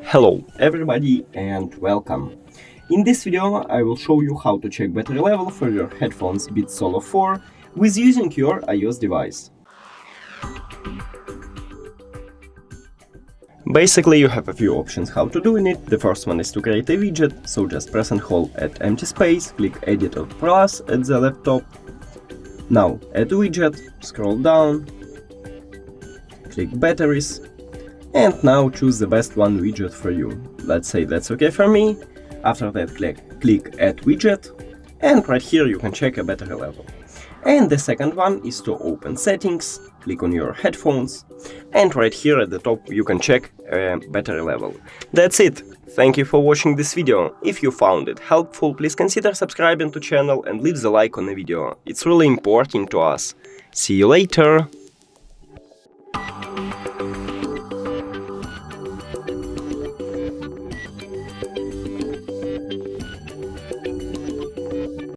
Hello everybody and welcome. In this video I will show you how to check battery level for your headphones Beats Solo 4 with using your iOS device. Basically you have a few options how to do it. The first one is to create a widget, so just press and hold at empty space, click Edit or Plus at the laptop. Now add widget, scroll down, click Batteries, and now choose the best one widget for you. Let's say that's okay for me. After that click Add Widget, and right here you can check a battery level. And the second one is to open Settings, click on your headphones, and right here at the top you can check battery level. That's it. Thank you for watching this video. If you found it helpful, please consider subscribing to channel and leave the like on the video. It's really important to us. See you later!